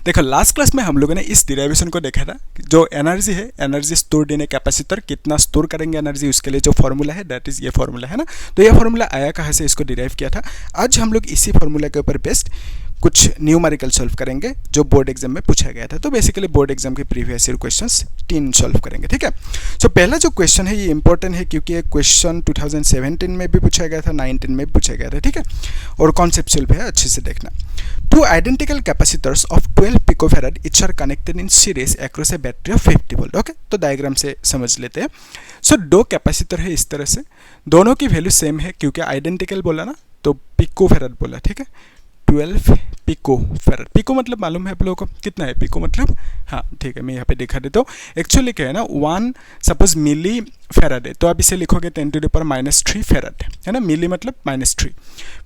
देखो last class में हम लोगों ने इस डिराइवेशन को देखा था, जो एनर्जी है, energy stored in a capacitor, कितना स्टोर करेंगे एनर्जी, उसके लिए जो फॉर्मूला है दैट इज ये फॉर्मूला है ना। तो ये फॉर्मूला आया कहाँ से, इसको डिराइव किया था। आज हम लोग इसी फॉर्मूला के ऊपर बेस्ड कुछ न्यूमेरिकल सॉल्व करेंगे जो बोर्ड एग्जाम में पूछा गया था। तो बेसिकली बोर्ड एग्जाम के प्रीवियस ईयर क्वेश्चंस 3 सॉल्व करेंगे, ठीक है। सो पहला जो क्वेश्चन है ये इंपॉर्टेंट है क्योंकि ये क्वेश्चन 2017 में भी पूछा गया था, 19 में भी पूछा गया था, ठीक है। और कॉन्सेप्चुअल भी है, अच्छे से देखना। 2 identical capacitors of 12 picofarad each are connected in series across a battery of 50 volt. Okay, तो डायग्राम से समझ लेते हैं। सो 2 कैपेसिटर है इस तरह से, दोनों की वैल्यू सेम है क्योंकि आइडेंटिकल बोला ना, तो पिकोफैराड बोला, ठीक है। 12 पिकोफैराड, पिको मतलब मालूम है आप लोगों को कितना है, पिको मतलब, हाँ ठीक है, मैं यहाँ पे दिखा देता हूँ। एक्चुअली क्या है ना, 1 सपोज मिली फैराड है तो आप इसे लिखोगे 10⁻³ फैराड, है ना। मिली मतलब -3।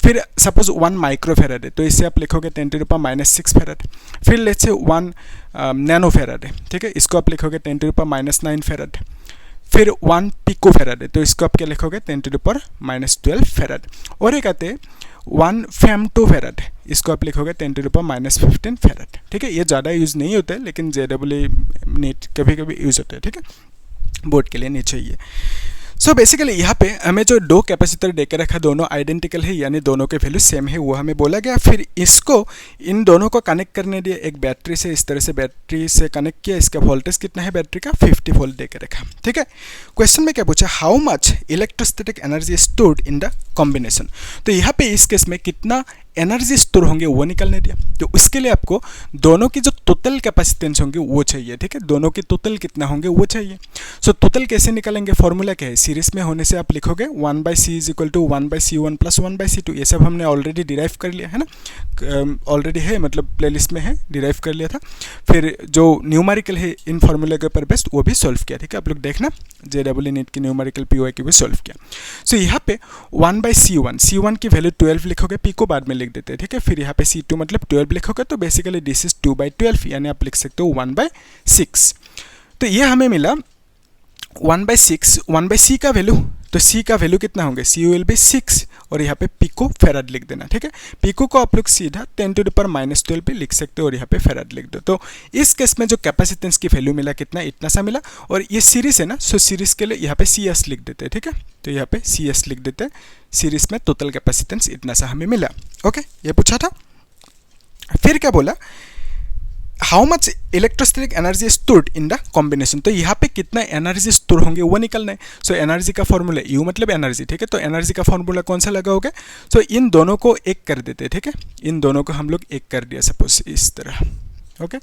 फिर सपोज 1 माइक्रो फैराड है तो इसे आप लिखोगे 10⁻6 फैराड। फिर लेट्स से 1 नैनो फैराड है, ठीक है, इसको आप लिखोगे 10⁻9 फैराड। फिर 1 पिको फैराड है तो इसको आप क्या लिखोगे 10⁻12 फैराड। और एक आते हैं 1 फेम्टो फैराड, इसको आप लिखोगे 10⁻15 फैराड, ठीक है। ये ज़्यादा यूज़ नहीं होता है लेकिन JEE नीट कभी कभी यूज़ होता है, ठीक है, बोर्ड के लिए नहीं चाहिए। सो बेसिकली यहाँ पे हमें जो 2 कैपेसिटर दे के रखा, दोनों आइडेंटिकल है यानी दोनों के वैल्यू सेम है, वो हमें बोला गया। फिर इसको इन दोनों को कनेक्ट करने दिया एक बैटरी से, इस तरह से बैटरी से कनेक्ट किया। इसका वोल्टेज कितना है बैटरी का, 50 वोल्ट दे के रखा, ठीक है। क्वेश्चन में क्या पूछा, how much electrostatic energy stored in the combination. तो यहाँ पे इस केस में कितना एनर्जी स्टोर होंगे वो निकालने दिया। तो उसके लिए आपको दोनों की जो टोटल कैपेसिटेंस होंगे वो चाहिए, ठीक है, दोनों की टोटल कितना होंगे वो चाहिए। सो टोटल कैसे निकालेंगे, फॉर्मूला क्या है, सीरीज में होने से आप लिखोगे 1/C = 1/C1 + 1/C2। ये सब हमने ऑलरेडी डिराइव कर लिया है ना, ऑलरेडी है, मतलब प्लेलिस्ट में है, डिराइव कर लिया था। फिर जो न्यूमेरिकल है इन फॉर्मूला के ऊपर बेस्ड वो भी सॉल्व किया, ठीक है, आप लोग देखना, JEE नीट की न्यूमेरिकल POI भी सॉल्व किया। सो यहाँ पे 1/C1 की वैल्यू 12 लिखोगे, P को बाद में लिख देते हैं, ठीक है। फिर यहाँ पे C2 मतलब 12 लिखोगे, तो बेसिकली दिस इज 2/12 यानी आप लिख सकते हो 1/6। तो ये हमें मिला 1/6। 1/C का वैल्यू, तो C का वैल्यू कितना होंगे, C विल बी 6 और यहाँ पे पिको फैराड लिख देना, ठीक है। पिको को आप लोग सीधा 10⁻12 पे लिख सकते हो और यहाँ पे फैराड लिख दो। तो इस केस में जो कैपेसिटेंस की वैल्यू मिला कितना, इतना सा मिला। और ये सीरीज है ना, सो सीरीज के लिए यहाँ पे CS लिख देते हैं, ठीक है। तो यहाँ पे CS लिख देते हैं, सीरीज में टोटल कैपेसिटेंस इतना सा हमें मिला। ओके, ये पूछा था। फिर क्या बोला, how much electrostatic energy stored in the combination. तो यहाँ पे कितना एनर्जी स्टोर होंगे वो निकलना है। सो एनर्जी का फॉर्मूला U मतलब एनर्जी, ठीक है। तो एनर्जी का फॉर्मूला कौन सा लगाओगे, सो इन दोनों को एक कर देते हैं, ठीक है। इन दोनों को हम लोग एक कर दिया सपोज इस तरह। ओके,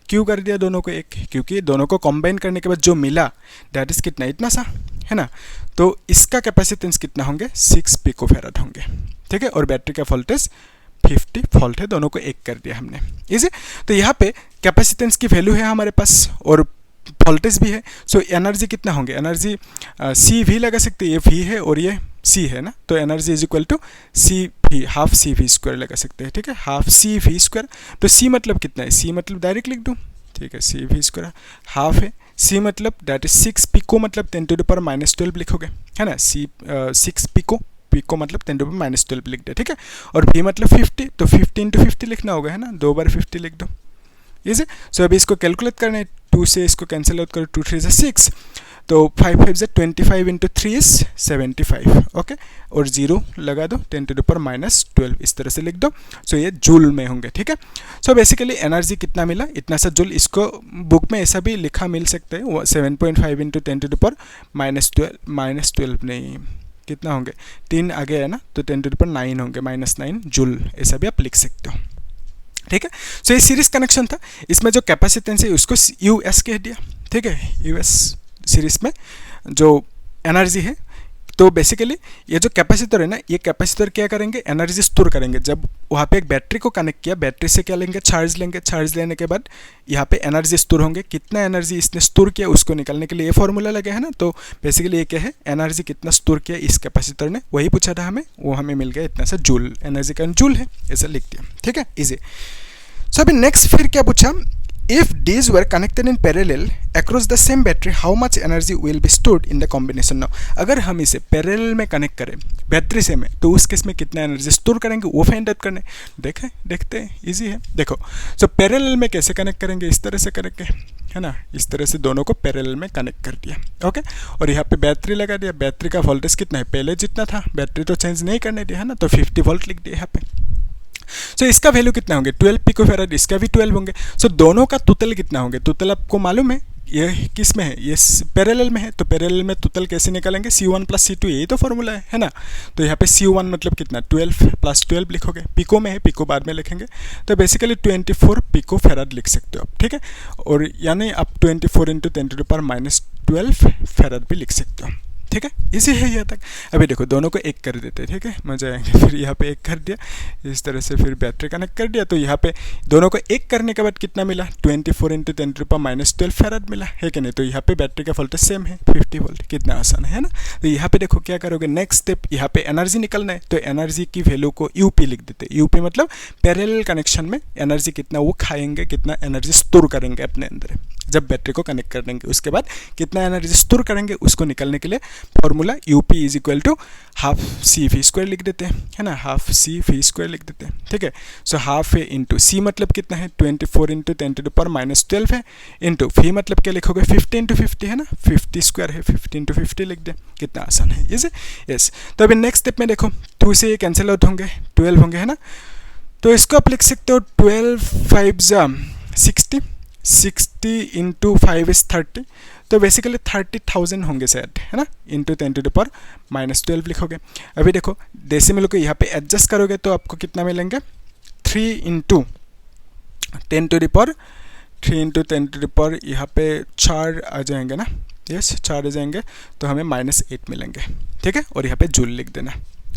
क्यों कर दिया दोनों को एक, क्योंकि दोनों को कंबाइन करने के बाद जो मिला दैट इज कितना, इतना सा, है ना। तो इसका कैपेसिटेंस कितना होंगे, 6 पिकोफैराड होंगे, ठीक है। और बैटरी का वोल्टेज 50 वोल्ट है, दोनों को एक कर दिया हमने, इजी। तो यहाँ पे कैपेसिटेंस की वैल्यू है हमारे पास और वोल्टेज भी है। सो एनर्जी कितना होंगे, एनर्जी CV लगा सकते हैं, ये V है और ये C है ना, तो energy is equal to CV, half CV² लगा सकते हैं, ठीक है, हाफ CV²। तो C मतलब कितना है, C मतलब डायरेक्ट लिख दूँ, ठीक है, CV² हाफ है, C मतलब दैट इज 6 पिको मतलब 10⁻12 लिखोगे, है ना। 6 पिको मतलब 10⁻12 लिख दे, ठीक है। और V मतलब 50, तो 50 × 50 लिखना होगा, है ना, 2 बार 50 लिख दो, इजी। सो अभी इसको कैलकुलेट करना है, 2 से इसको कैंसिल आउट करो, 2 × 3 = 6, तो 5 × 5 = 25 × 3 = 75, ओके। और 0 लगा दो, 10⁻12 इस तरह से लिख दो। सो ये जूल में होंगे, ठीक है। सो बेसिकली एनर्जी कितना मिला, इतना सा जूल। इसको बुक में ऐसा भी लिखा मिल सकता है, 7.5 × 10⁻12 नहीं, कितना होंगे, 3 आगे है ना, तो 10⁻9 होंगे, -9 जूल, ऐसा भी आप लिख सकते हो, ठीक है। सो ये सीरीज कनेक्शन था, इसमें जो कैपेसिटेंस है उसको US कह दिया, ठीक है। US सीरीज में जो एनर्जी है, तो बेसिकली ये जो कैपेसिटर है ना, ये कैपेसिटर क्या करेंगे, एनर्जी स्टोर करेंगे। जब वहाँ पे एक बैटरी को कनेक्ट किया, बैटरी से क्या लेंगे, चार्ज लेंगे, चार्ज लेने के बाद यहाँ पे एनर्जी स्टोर होंगे। कितना एनर्जी इसने स्टोर किया उसको निकालने के लिए ये फॉर्मूला लगे है ना। तो बेसिकली ये क्या है, एनर्जी कितना स्टोर किया इस कैपेसिटर ने, वही पूछा था हमें, वो हमें मिल गया इतना सा जूल, एनर्जी का जूल है, ऐसा लिख दिया, ठीक है, इजी। सो अभी नेक्स्ट फिर क्या पूछा, if these were connected in parallel across the same battery how much energy will be stored in the combination now। अगर हम इसे पैरेलल में कनेक्ट करें बैटरी से में तो उस केस में कितना एनर्जी स्टोर करेंगे वो फाइंड आउट करने। देखते हैं इजी है। देखो सो पैरेलल में कैसे कनेक्ट करेंगे, इस तरह से करेंगे है ना, इस तरह से दोनों को पैरेलल में कनेक्ट कर दिया। ओके, और यहाँ पे बैटरी लगा दिया। बैटरी का वोल्टेज कितना है, पहले जितना था, बैटरी तो चेंज नहीं करने दिया है ना, तो 50 वोल्ट लिख दिया यहाँ पे। सो इसका वैल्यू कितना होंगे 12 पिकोफैराड, इसका भी 12 होंगे। सो दोनों का टोटल कितना होंगे, टोटल आपको मालूम है ये किस में है, ये पैरेलल में है, तो पैरेलल में टोटल कैसे निकालेंगे, C1 प्लस C2, यही तो फॉर्मूला है ना। तो यहाँ पे C1 मतलब कितना 12 प्लस 12 लिखोगे, पिको में है, पिको बाद में लिखेंगे, तो बेसिकली 24 पिको फैराड लिख सकते हो आप, ठीक है। और यानी आप 24 इंटू 10⁻12 फैराड भी लिख सकते हो, ठीक है। इसी है यहाँ तक। अभी देखो दोनों को एक कर देते हैं, ठीक है, मजा आएंगे। फिर यहाँ पे एक कर दिया, इस तरह से फिर बैटरी कनेक्ट कर दिया, तो यहाँ पे दोनों को एक करने के बाद कितना मिला 24 इंटू 10⁻12 फैराड मिला है कि नहीं। तो यहाँ पे बैटरी का वोल्टेज सेम है 50 वोल्ट, कितना आसान है ना। तो यहाँ पे देखो क्या करोगे, नेक्स्ट स्टेप यहाँ पे एनर्जी निकलना है, तो एनर्जी की वैल्यू को यूपी लिख देते हैं। यूपी मतलब पैरेलल कनेक्शन में एनर्जी कितना वो खाएंगे, कितना एनर्जी स्टोर करेंगे अपने अंदर जब बैटरी को कनेक्ट कर देंगे, उसके बाद कितना एनर्जी स्टोर करेंगे उसको निकालने के लिए formula UP is equal to half C V square लिख देते हैं, है ना, हाफ सी वी स्क्वायर लिख देते हैं, ठीक है। सो हाफ है इंटू सी मतलब कितना है 24 इंटू 10⁻12 है, इंटू फी मतलब क्या लिखोगे 50 इंटू 50 है ना, 50 स्क्वायर है, 50 इंटू 50 लिख दे, कितना आसान है ये। यस, तो अभी नेक्स्ट स्टेप में देखो 2 से ये कैंसिल आउट होंगे, 12 होंगे है ना। तो इसको आप लिख सकते हो 12 5 60, 60 इंटू 5 इज 30, तो बेसिकली 30,000 होंगे शायद, है ना, इंटू 10⁻12 लिखोगे। अभी देखो डेसिमल को यहाँ पे एडजस्ट करोगे तो आपको कितना मिलेंगे 3 इंटू 10⁻3 यहाँ पे 4 आ जाएंगे ना, यस 4 आ जाएंगे, तो हमें -8 मिलेंगे, ठीक है। और यहाँ पे जूल लिख देना।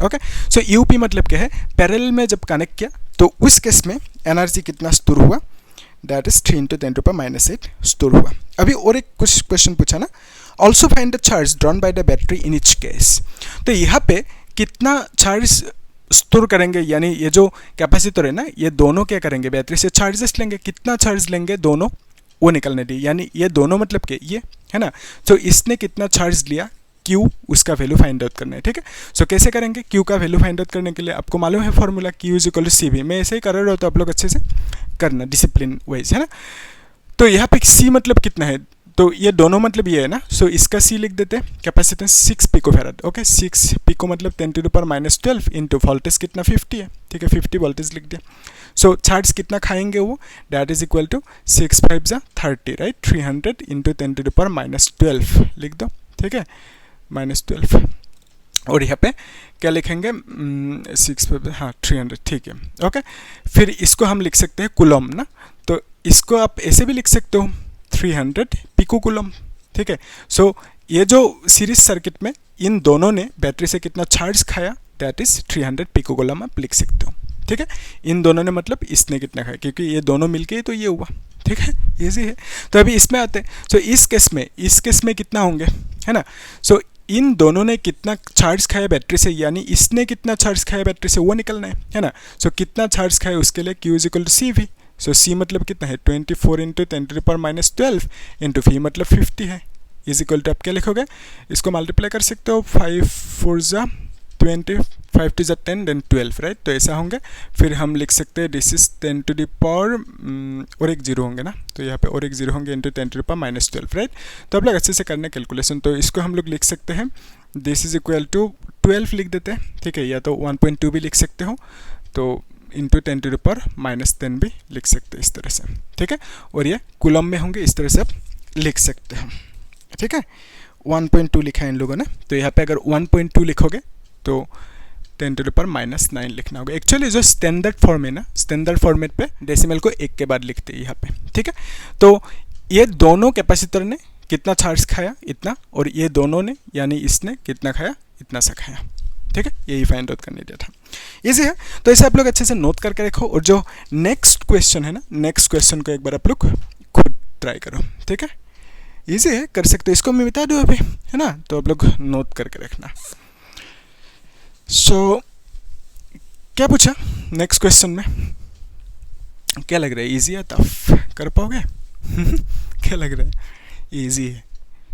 ओके, सो यूपी मतलब क्या है, पैरेलल में जब कनेक्ट किया तो उस केस में एनर्जी कितना स्टोर हुआ, दैट इज 3 इंटू 10⁻8 स्टोर हुआ। अभी और एक कुछ क्वेश्चन पूछा ना, also find the charge drawn by the battery in each case. तो यहाँ पे कितना चार्ज स्टोर करेंगे, यानी ये जो कैपेसिटर है ना, ये दोनों क्या करेंगे, बैटरी से चार्जेस लेंगे, कितना चार्ज लेंगे दोनों वो निकलने दी, यानी ये दोनों मतलब कि ये है ना। तो इसने कितना चार्ज लिया Q, उसका वैल्यू फाइंड आउट करना है, ठीक है। सो कैसे करेंगे, Q का वैल्यू फाइंड आउट करने के लिए आपको मालूम है formula Q is equal to CV। मैं ऐसे ही कर रहा हूँ तो आप लोग अच्छे से करना डिसिप्लिन वाइज, है ना। तो यहाँ पे C मतलब कितना है, तो ये दोनों मतलब ये है ना, सो इसका C लिख देते हैं, कैपेसिटेंस 6 पिकोफैराड। ओके, 6 पिको मतलब 10⁻12 इंटू वोल्टेज कितना 50 है, ठीक है, 50 वोल्टेज लिख दिया। सो चार्ज कितना खाएंगे वो, that is equal to 6 5 30, right, 300 into 10⁻12 लिख दो, ठीक है, -12। और यहाँ पे क्या लिखेंगे 6 हाँ 300, ठीक है। ओके, फिर इसको हम लिख सकते हैं कुलम ना, तो इसको आप ऐसे भी लिख सकते हो 300 पिको कुलम, ठीक है। सो ये जो सीरीज सर्किट में इन दोनों ने बैटरी से कितना चार्ज खाया, दैट इज 300 पिको कुलम आप लिख सकते हो, ठीक है। इन दोनों ने मतलब इसने कितना खाया, क्योंकि ये दोनों मिलके ही तो ये हुआ, ठीक है, इजी है। तो अभी इसमें आते हैं, सो इस केस में कितना होंगे, है ना। सो इन दोनों ने कितना चार्ज खाया बैटरी से, यानी इसने कितना चार्ज खाया बैटरी से वो निकलना है ना। सो कितना चार्ज खाया उसके लिए Q is equal to CV। So C मतलब कितना है 24 इंटू 10⁻12 इंटू V मतलब 50 है, इज इक्वल टू आप क्या लिखोगे, इसको मल्टीप्लाई कर सकते हो, 5 4 20, 5 2 10 देन 12, राइट। तो ऐसा होंगे। फिर हम लिख सकते हैं this is 10 to the power और एक जीरो होंगे ना, तो यहाँ पे और एक जीरो होंगे इंटू 10⁻12, राइट। तो आप लोग अच्छे से करने कैलकुलेशन, तो इसको हम लोग लिख सकते हैं दिस इज इक्वल टू 12 लिख देते हैं, ठीक है, या तो 1.2 भी लिख सकते हो, तो इंटू 10⁻10 भी लिख सकते हैं इस तरह से, ठीक है। और ये कुलम में होंगे, इस तरह से आप लिख सकते हैं, ठीक है। 1.2 लिखा है इन लोगों ने, तो यहाँ पे अगर 1.2 लिखोगे तो 10⁻9 लिखना होगा। एक्चुअली जो स्टैंडर्ड फॉर्म है ना, स्टैंडर्ड फॉर्मेट पे डेसिमल को एक के बाद लिखते हैं यहाँ पे, ठीक है। तो ये दोनों कैपेसिटर ने कितना चार्ज खाया, इतना, और ये दोनों ने यानी इसने कितना खाया, इतना सा खाया, ठीक है। यही फाइंड आउट करने दिया था, इजी है। तो इसे आप लोग अच्छे से नोट करके रखो, और जो नेक्स्ट क्वेश्चन है ना, नेक्स्ट क्वेश्चन को एक बार आप लोग खुद ट्राई करो, ठीक है, इजी है, कर सकते हो। इसको मैं बता दूँ अभी, है ना, तो आप लोग नोट करके रखना। सो क्या पूछा नेक्स्ट क्वेश्चन में, क्या लग रहा है, इजी है, टफ कर पाओगे क्या लग रहा है, इजी है।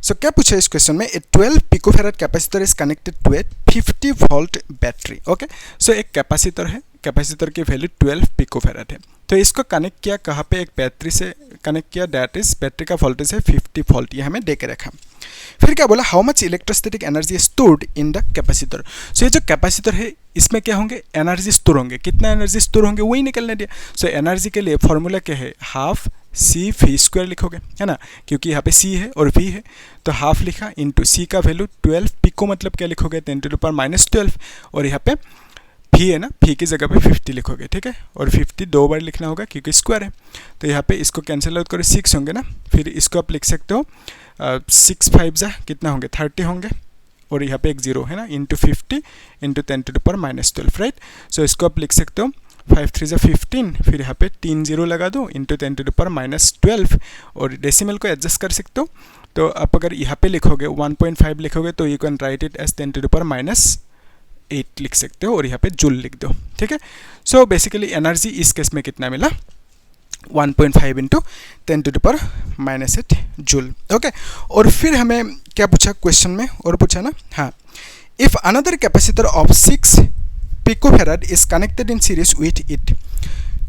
सो क्या पूछा इस क्वेश्चन में, a 12 picofarad capacitor is connected to a 50 volt battery. Okay, so एक कैपेसिटर है, कैपेसिटर की वैल्यू 12 पिकोफैराड है, तो इसको कनेक्ट किया कहाँ पे, एक बैटरी से कनेक्ट किया, दैट इज बैटरी का वोल्टेज है 50 वोल्ट, ये हमें दे के रखा। फिर क्या बोला, how much electrostatic energy stored in the capacitor. So ये जो कैपेसिटर है इसमें क्या होंगे, एनर्जी स्टोर होंगे, कितना एनर्जी स्टोर होंगे वही निकलने दिया। सो एनर्जी के लिए फॉर्मूला क्या है, हाफ सी वी स्क्वायर लिखोगे, है ना, क्योंकि यहाँ पे सी है और वी है, तो हाफ लिखा इंटू सी का वैल्यू 12 पिको मतलब क्या लिखोगे 10⁻⁻12, और यहाँ पे भी है ना, भी की जगह पे 50 लिखोगे, ठीक है, और 50 दो बार लिखना होगा क्योंकि स्क्वायर है, तो यहाँ पे इसको कैंसिल आउट करो 6 होंगे ना, फिर इसको आप लिख सकते हो 6 5 जा कितना होंगे 30 होंगे, और यहाँ पे एक जीरो है ना, इंटू 50 इंटू 10⁻⁻12, राइट। सो इसको आप लिख सकते हो 5 3 जा 15, फिर यहाँ पे 3 जीरो लगा दो इंटू 10⁻12, और डेसिमल को एडजस्ट कर सकते हो, तो आप अगर यहाँ पे लिखोगे 1.5 लिखोगे तो you can write it as 10⁻8 लिख सकते हो, और यहाँ पे जूल लिख दो, ठीक है। सो बेसिकली एनर्जी इस केस में कितना मिला, 1.5 इंटू 10⁻8 जूल। ओके, और फिर हमें क्या पूछा क्वेश्चन में, और पूछा ना, हाँ, if another capacitor of 6 picofarad is connected in series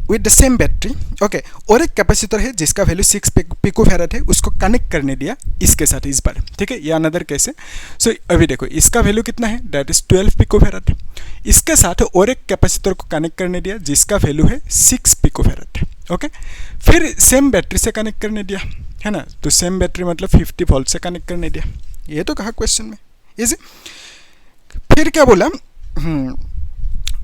with the same battery. Okay, और एक कैपेसिटर है जिसका वैल्यू 6 पिकोफैराड है, उसको कनेक्ट करने दिया इसके साथ इस बार, ठीक है, ये अनदर केस है। सो अभी देखो इसका वैल्यू कितना है, दैट इज 12 पिकोफैराड, इसके साथ और एक कैपेसिटर को कनेक्ट करने दिया जिसका वैल्यू है 6 पिकोफैराड। ओके, फिर सेम बैटरी से कनेक्ट करने दिया, है ना, तो सेम बैटरी मतलब 50 वोल्ट से कनेक्ट करने दिया, ये तो कहा क्वेश्चन में, इजी। फिर क्या बोला,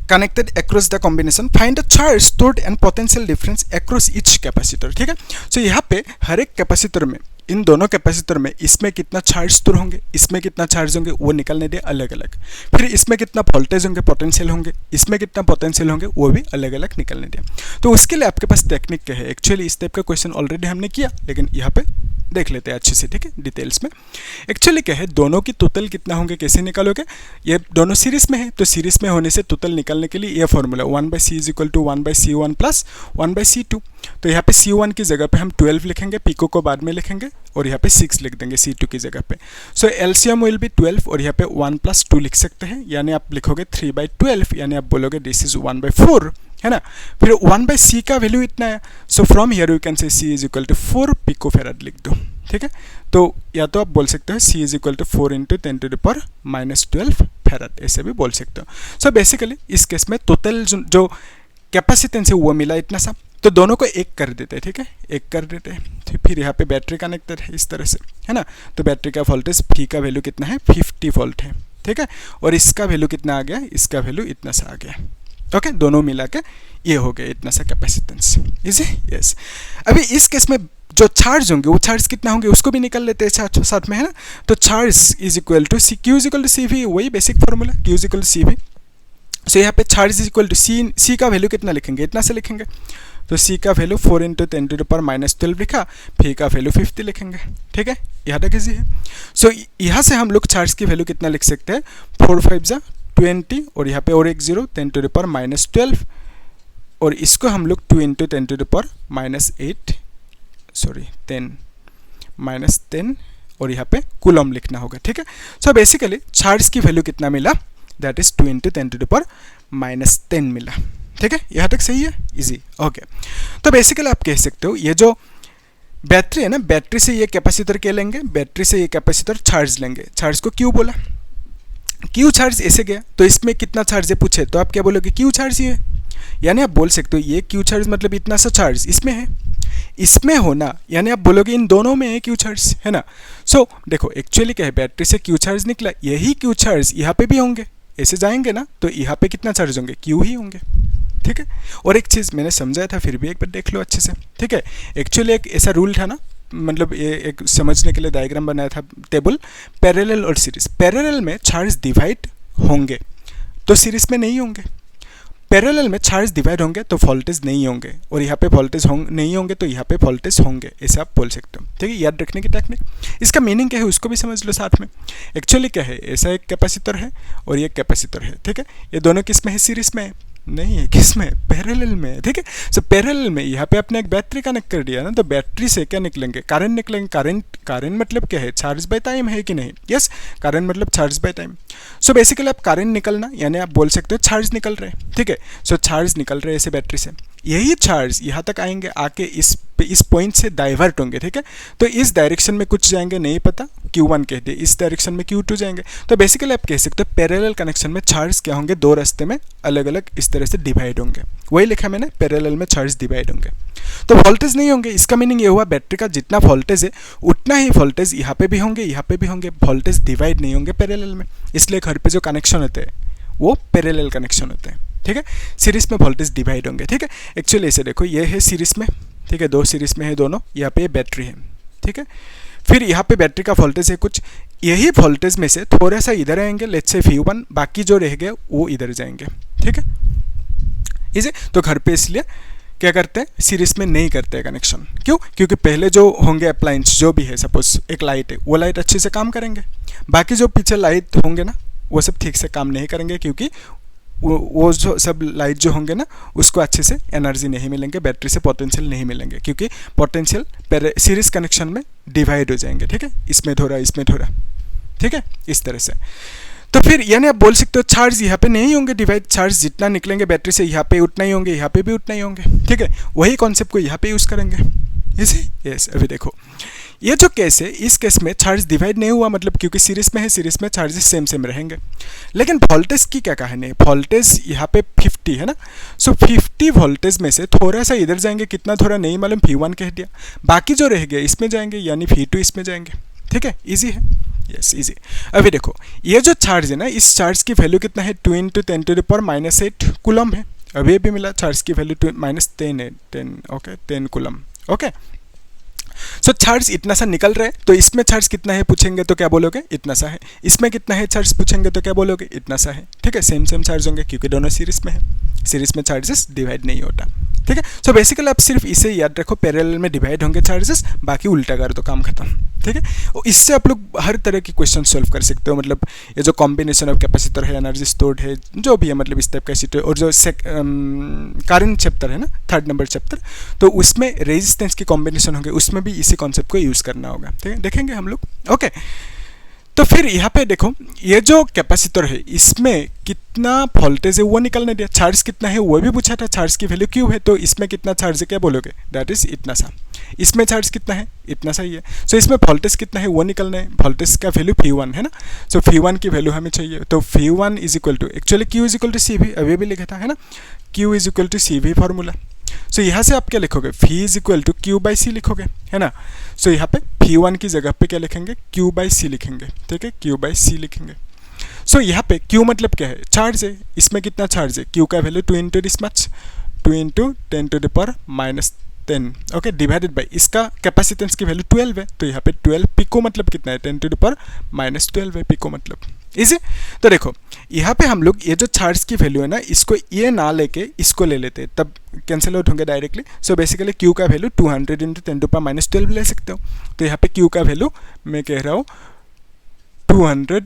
connected across the combination, find the charge stored and potential difference across each capacitor, ठीक है। सो यहाँ पे हर एक कैपेसिटर में, इन दोनों कैपेसिटर में, इसमें कितना चार्ज स्टोर होंगे, इसमें कितना चार्ज होंगे वो निकलने दे अलग अलग, फिर इसमें कितना वोल्टेज होंगे, पोटेंशियल होंगे, इसमें कितना पोटेंशियल होंगे वो भी अलग अलग निकलने दिया। तो उसके लिए आपके पास टेक्निक क्या है, एक्चुअली इस टाइप का क्वेश्चन ऑलरेडी हमने किया, लेकिन यहाँ पे देख लेते हैं अच्छे से, ठीक है, डिटेल्स में। एक्चुअली क्या है, दोनों की टोटल कितना होंगे कैसे निकालोगे, ये दोनों सीरीज में है, तो सीरीज में होने से टोटल निकालने के लिए ये formula 1/c is equal to 1/c1 plus 1/c2, तो यहाँ पे c1 की जगह पे हम 12 लिखेंगे, पिको को बाद में लिखेंगे, और यहाँ पे 6 लिख देंगे c2 की जगह पे। सो एलसीएम विल बी 12, और यहाँ पे 1 + 2 लिख सकते हैं, यानी आप लिखोगे 3/12, यानी आप बोलोगे दिस इज 1/4, है ना। फिर 1/c का वैल्यू इतना है, so from here you can say c is equal to 4 picofarad लिख दो, ठीक है। तो या तो आप बोल सकते हो c is equal to 4 into 10⁻12 farad, ऐसे भी बोल सकते हो। सो बेसिकली इस केस में टोटल जो कैपेसिटेंस है वो मिला इतना सा, तो दोनों को एक कर देते हैं, ठीक है, एक कर देते हैं, तो फिर यहाँ पे बैटरी कनेक्टेड है इस तरह से, है ना, तो बैटरी का वोल्टेज V का वैल्यू कितना है 50 वोल्ट है, ठीक है, और इसका वैल्यू कितना आ गया, इसका वैल्यू इतना सा आ गया। ओके, दोनों मिला के ये हो गया इतना सा कैपेसिटेंस, इजी, यस। अभी इस केस में जो चार्ज होंगे वो चार्ज कितना होंगे उसको भी निकल लेते हैं साथ में, है ना, तो charge is equal to Q is equal to CV, वही basic formula, Q is equal to CV। So यहाँ पे charge is equal to C का वैल्यू कितना लिखेंगे, इतना से लिखेंगे, तो C का वैल्यू 4 इंटू 10⁻12 लिखा, V का वैल्यू 50 लिखेंगे, ठीक है, यहाँ तक इजी है। सो यहाँ से हम लोग चार्ज की वैल्यू कितना लिख सकते हैं, 4 5 जा 20, और यहाँ पे और एक जीरो 10⁻12, और इसको हम लोग 2 इंटू 10⁻8 सॉरी 10 और यहाँ पे कूलम लिखना होगा, ठीक है। सो बेसिकली चार्ज की वैल्यू कितना मिला, दैट इज 2 इंटू 10⁻10 मिला, ठीक है, यहाँ तक सही है, इजी। ओके, तो बेसिकली आप कह सकते हो ये जो बैटरी है ना, बैटरी से ये कैपेसिटर क्या लेंगे, बैटरी से ये कैपेसिटर चार्ज लेंगे, चार्ज को क्यू बोला, क्यू चार्ज ऐसे गया, तो इसमें कितना चार्ज है पूछे तो आप क्या बोलोगे, क्यू चार्ज ही है, यानी आप बोल सकते हो ये क्यू चार्ज मतलब इतना सा चार्ज इसमें है, इसमें होना, यानी आप बोलोगे इन दोनों में है क्यू चार्ज, है ना। सो देखो एक्चुअली क्या है, बैटरी से क्यू चार्ज निकला, यही क्यू चार्ज यहाँ पे भी होंगे, ऐसे जाएंगे ना, तो यहाँ पे कितना चार्ज होंगे, क्यू ही होंगे, ठीक है। और एक चीज़ मैंने समझाया था, फिर भी एक बार देख लो अच्छे से, ठीक है। एक्चुअली एक ऐसा रूल था ना, मतलब ये एक समझने के लिए डायग्राम बनाया था टेबल, पैरेलल और सीरीज। पैरेलल में चार्ज डिवाइड होंगे तो सीरीज में नहीं होंगे, पैरेलल में चार्ज डिवाइड होंगे तो वोल्टेज नहीं होंगे, और यहाँ पे वोल्टेज नहीं होंगे तो यहाँ पे वोल्टेज होंगे, ऐसे आप बोल सकते हो, ठीक है। याद रखने की टेक्निक, इसका मीनिंग क्या है उसको भी समझ लो साथ में। एक्चुअली क्या है, ऐसा एक कैपेसिटर है और ये कैपेसिटर है, ठीक है, ये दोनों किस में है, सीरीज में है, नहीं है, किस में, पैरेलल में है, ठीक है। सो पैरेलल में यहाँ पे आपने एक बैटरी कनेक्ट कर दिया ना, तो बैटरी से क्या निकलेंगे, करंट निकलेंगे। करंट मतलब क्या है, चार्ज बाय टाइम है कि नहीं, यस, करंट मतलब charge by time. So basically आप करंट निकलना यानी आप बोल सकते हो चार्ज निकल रहे हैं, ठीक है। सो चार्ज निकल रहे हैं ऐसे बैटरी से, यही चार्ज यहाँ तक आएंगे, आके इस पॉइंट से डाइवर्ट होंगे, ठीक है। तो इस डायरेक्शन में कुछ जाएंगे, नहीं पता, Q1 कह दिए, इस डायरेक्शन में Q2 जाएंगे। तो बेसिकली आप कह सकते हो पैरेलल कनेक्शन में चार्ज क्या होंगे, दो रास्ते में अलग अलग इस तरह से डिवाइड होंगे। वही लिखा मैंने, पैरेलल में चार्ज डिवाइड होंगे। तो वोल्टेज नहीं होंगे, इसका मीनिंग ये हुआ बैटरी का जितना वोल्टेज है उतना ही वोल्टेज यहाँ पे भी होंगे, यहाँ पे भी होंगे, वोल्टेज डिवाइड नहीं होंगे पैरेलल में। इसलिए घर पे जो कनेक्शन होते हैं वो पैरेलल कनेक्शन होते हैं, ठीक है। सीरीज में वोल्टेज डिवाइड होंगे, ठीक है। एक्चुअली ऐसे देखो, ये है सीरीज में, ठीक है, दो सीरीज में है दोनों, यहाँ पे बैटरी है, ठीक है। फिर यहाँ पे बैटरी का वोल्टेज है कुछ, यही वोल्टेज में से थोड़ा सा इधर आएंगे, लेट्स से V1, बाकी जो रह गए वो इधर जाएंगे, ठीक है। इसे तो घर पे इसलिए क्या करते हैं, सीरीज में नहीं करते हैं कनेक्शन। क्यों, क्योंकि पहले जो होंगे अप्लायंस जो भी है, सपोज एक लाइट है, वो लाइट अच्छे से काम करेंगे, बाकी जो पीछे लाइट होंगे ना वो सब ठीक से काम नहीं करेंगे, क्योंकि वो जो सब लाइट जो होंगे ना उसको अच्छे से एनर्जी नहीं मिलेंगे, बैटरी से पोटेंशियल नहीं मिलेंगे, क्योंकि पोटेंशियल सीरीज कनेक्शन में डिवाइड हो जाएंगे, ठीक है, इसमें थोड़ा इसमें थोड़ा, ठीक है, इस तरह से। तो फिर यानी आप बोल सकते हो चार्ज यहाँ पे नहीं होंगे डिवाइड, चार्ज जितना निकलेंगे बैटरी से यहाँ पे उतना ही होंगे, यहाँ पे भी उतना ही होंगे, ठीक है। वही कॉन्सेप्ट को यहाँ पे यूज़ करेंगे, इसे यस। अभी देखो ये जो केस है, इस केस में चार्ज डिवाइड नहीं हुआ, मतलब क्योंकि सीरीज में है, सीरीज में चार्जेस सेम सेम रहेंगे। लेकिन वोल्टेज की क्या कहानी है, वोल्टेज यहाँ पे 50 है ना, सो 50 वोल्टेज में से थोड़ा सा इधर जाएंगे, कितना थोड़ा नहीं मालूम, V1 कह दिया, बाकी जो रह गया इसमें जाएंगे, यानी V2 इसमें जाएंगे, ठीक है। इजी है, यस इजी। अभी देखो ये जो चार्ज है ना, इस चार्ज की वैल्यू कितना है, 2 × 10⁻⁸ कूलम है। अभी भी मिला, चार्ज की वैल्यू -10 है, 10 ओके, 10 कूलम, ओके। सो चार्ज इतना सा निकल रहा है, तो इसमें चार्ज कितना है पूछेंगे तो क्या बोलोगे, इतना सा है। इसमें कितना है चार्ज पूछेंगे तो क्या बोलोगे, इतना सा है, ठीक है। सेम सेम चार्ज होंगे क्योंकि दोनों सीरीज में है, सीरीज में चार्जेस डिवाइड नहीं होता, ठीक है। सो बेसिकली आप सिर्फ इसे याद रखो, पैरेलल में डिवाइड होंगे चार्जेस, बाकी उल्टा कर दो, काम खत्म, ठीक है। और इससे आप लोग हर तरह की क्वेश्चन सॉल्व कर सकते हो, मतलब ये जो कॉम्बिनेशन ऑफ कैपेसिटर है, एनर्जी स्टोर्ड है, जो भी है, मतलब इस टाइप का सीट है। और जो करंट चैप्टर है ना, 3rd नंबर चैप्टर, तो उसमें रेजिस्टेंस की कॉम्बिनेशन होंगे, उसमें भी इसी कॉन्सेप्ट को यूज़ करना होगा, ठीक है, देखेंगे हम लोग, ओके। तो फिर यहाँ पे देखो ये जो कैपेसिटर है इसमें कितना वोल्टेज है वो निकलने दिया, चार्ज कितना है वो भी पूछा था, चार्ज की वैल्यू क्यों है, तो इसमें कितना चार्ज है क्या बोलोगे, दैट इज इतना सा। इसमें चार्ज कितना है, इतना सा ही है। सो इसमें वोल्टेज कितना है वो निकलना है, वोल्टेज का वैल्यू V1 है ना, सो V1 की वैल्यू हमें चाहिए, तो V1 is equal to, actually Q is equal to CV, अभी भी लिखा था है ना, Q is equal to CV formula. So यहाँ से आप क्या लिखोगे, V is equal to Q/C लिखोगे, है ना। सो यहाँ पे V1 की जगह पे क्या लिखेंगे, Q/C लिखेंगे, ठीक है, Q/C लिखेंगे। सो यहाँ पे Q मतलब क्या है, चार्ज है, इसमें कितना चार्ज है, Q का value 2 × this much, 2 × 10⁻⁻10, okay, divided by इसका कैपेसिटेंस की वैल्यू 12 है, तो यहाँ पे 12 पिको मतलब कितना है, 10⁻−12 है पिको मतलब, इजी। तो देखो यहाँ पे हम लोग ये जो चार्ज की वैल्यू है ना, इसको ये ना लेके इसको ले लेते, तब कैंसिल आउट होंगे डायरेक्टली। सो बेसिकली Q का वैल्यू 200 × 10⁻−12 ले सकते हो, तो यहाँ पे Q का वैल्यू मैं कह रहा हूँ 200 ×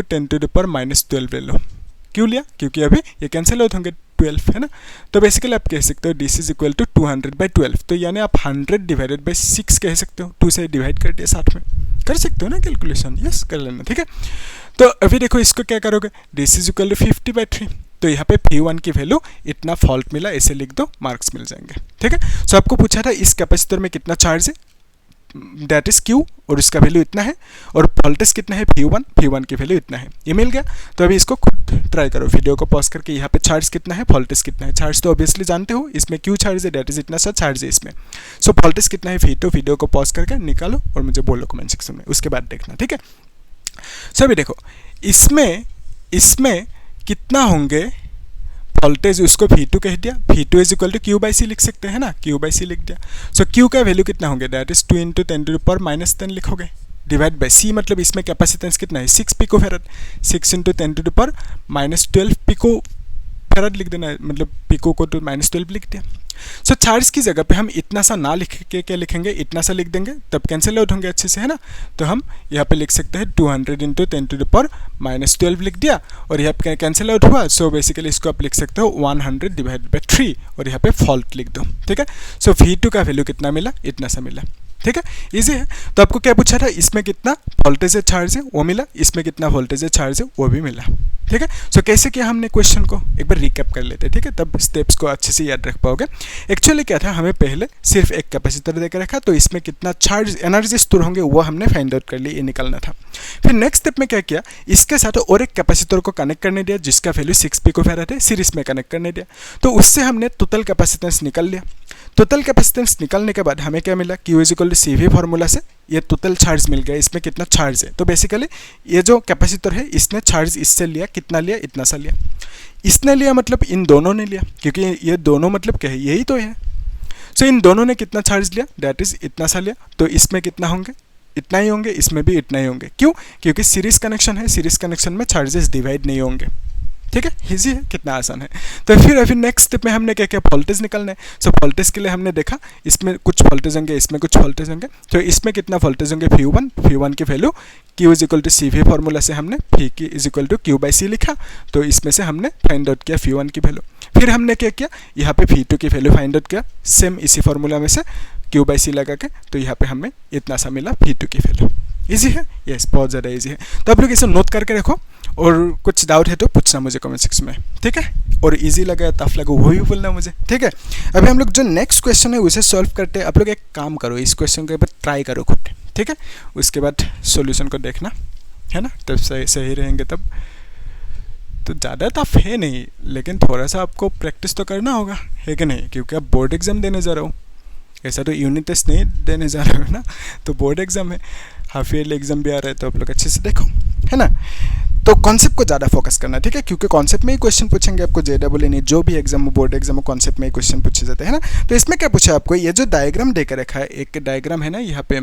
10⁻−12 ले लो। क्यों लिया, क्योंकि अभी ये कैंसिल आउट होंगे, 12 है ना। तो बेसिकली आप कह सकते हो दिस इज इक्वल टू 200/12, तो यानी आप 100 डिवाइडेड बाई 6 कह सकते हो, 2 से डिवाइड कर दिया, साथ में कर सकते हो ना कैलकुलेशन, यस कर लेना, ठीक है। तो अभी देखो इसको क्या करोगे, दिस इज इक्वल टू 50/3, तो यहाँ पे V1 की वैल्यू इतना फॉल्ट मिला, ऐसे लिख दो, मार्क्स मिल जाएंगे, ठीक है। सो आपको पूछा था इस कैपेसिटर में कितना चार्ज है, दैट इज Q, और इसका वैल्यू इतना है, और वोल्टेज कितना है V1 की वैल्यू इतना है, ये मिल गया। तो अभी इसको खुद ट्राई करो, वीडियो को पॉज करके, यहाँ पे चार्ज कितना है, वोल्टेज कितना है, चार्ज तो ऑब्वियसली जानते हो, इसमें Q चार्ज है, दैट इज इतना सा चार्ज है इसमें। सो वोल्टेज कितना है V2, वीडियो को पॉज करके निकालो और मुझे बोलो कमेंट सेक्शन में, उसके बाद देखना, ठीक है। सो अभी देखो इसमें कितना होंगे वोल्टेज, उसको V2 कह दिया, V2 is equal to Q/C लिख सकते हैं ना, Q/C लिख दिया। सो Q का वैल्यू कितना होंगे, दैट इज 2 × 10⁻−10 लिखोगे, डिवाइड बाई C, मतलब इसमें कैपेसिटेंस कितना है, 6 पिको फैरड, 6 × 10⁻−12 पिको फेराड लिख देना है, मतलब पिको को तो -12 लिख दिया। सो चार्ज की जगह पे हम इतना सा ना लिख के क्या लिखेंगे, इतना सा लिख देंगे, तब कैंसिल आउट होंगे अच्छे से, है ना। तो हम यहाँ पे लिख सकते हैं 200 × 10⁻⁻12 लिख दिया, और यहाँ पे कैंसिल आउट हुआ। सो बेसिकली इसको आप लिख सकते हो 100/3, और यहाँ पे फॉल्ट लिख दो, ठीक है। सो V2 का वैल्यू कितना मिला, इतना सा मिला, ठीक है, इजी है। तो आपको क्या पूछा था, इसमें कितना वोल्टेज है चार्ज है वो मिला, इसमें कितना वोल्टेज है चार्ज है वो भी मिला, ठीक है। सो कैसे किया हमने क्वेश्चन को एक बार रिकैप कर लेते हैं, ठीक है, तब स्टेप्स को अच्छे से याद रख पाओगे। एक्चुअली क्या था, हमें पहले सिर्फ एक कैपेसिटर देकर रखा, तो इसमें कितना चार्ज एनर्जी स्टोर होंगे वो हमने फाइंड आउट कर लिया, ये निकालना था। फिर नेक्स्ट स्टेप में क्या किया, इसके साथ और एक कैपेसिटर को कनेक्ट करने दिया जिसका वैल्यू 6 पिकोफैराड है, सीरीज में कनेक्ट करने दिया, तो उससे हमने टोटल कैपेसिटेंस निकाल लिया। टोटल कैपेसिटेंस निकालने के बाद हमें क्या मिला, Q = CV फॉर्मूला से ये टोटल चार्ज मिल गया, इसमें कितना चार्ज है। तो बेसिकली ये जो कैपेसिटर है इसने चार्ज इससे लिया, कितना लिया, इतना सा लिया। इसने लिया मतलब इन दोनों ने लिया, क्योंकि ये दोनों मतलब क्या है, यही तो है। सो इन दोनों ने कितना चार्ज लिया, दैट इज इतना सा लिया, तो इसमें कितना होंगे, इतना ही होंगे, इसमें भी इतना ही होंगे। क्यों, क्योंकि सीरीज कनेक्शन है, सीरीज कनेक्शन में चार्जेस डिवाइड नहीं होंगे, ठीक है, इजी है, कितना आसान है। तो फिर नेक्स्ट स्टेप में हमने क्या किया, वोल्टेज निकालना है। सो वोल्टेज के लिए हमने देखा इसमें कुछ वोल्टेज होंगे, इसमें कुछ वोल्टेज होंगे, तो इसमें कितना वोल्टेज होंगे, V1 की वैल्यू Q = CV फॉर्मूला से हमने V = Q/C लिखा, तो इसमें से हमने फाइंड आउट किया V1 की वैल्यू। फिर हमने क्या किया, यहाँ पे V2 की वैल्यू फाइंड आउट किया, सेम इसी फॉर्मूला में से Q/C लगा के, तो यहाँ पे हमें इतना सा मिला V2 की वैल्यू। इजी है, यस, बहुत ज़्यादा इजी है। तो आप लोग इसे नोट करके रखो, और कुछ डाउट है तो पूछना मुझे कमेंट सेक्शन में, ठीक है। और इजी लगा या टफ लगा वो भी बोलना मुझे, ठीक है। अभी हम लोग जो नेक्स्ट क्वेश्चन है उसे सॉल्व करते हैं। आप लोग एक काम करो, इस क्वेश्चन को एक बार ट्राई करो खुद, ठीक है, उसके बाद सॉल्यूशन को देखना, है ना, तब सही रहेंगे तब। तो ज़्यादा टफ है नहीं, लेकिन थोड़ा सा आपको प्रैक्टिस तो करना होगा, है कि नहीं, क्योंकि आप बोर्ड एग्जाम देने जा रहे हो, ऐसा तो यूनिट टेस्ट नहीं देने जा रहे हो ना, तो बोर्ड एग्जाम है, हाफ ईयरली एग्जाम भी आ रहा है, तो आप लोग अच्छे से देखो, है ना। तो कॉन्सेप्ट को ज़्यादा फोकस करना, ठीक है, क्योंकि कॉन्सेप्ट में ही क्वेश्चन पूछेंगे आपको, JEE नहीं, जो भी एग्जाम हो, बोर्ड एग्जाम हो, कॉन्सेप्ट में ही क्वेश्चन पूछे जाते हैं ना। तो इसमें क्या पूछा आपको, ये जो डायग्राम देकर रखा है, एक डायग्राम है ना यहाँ पे,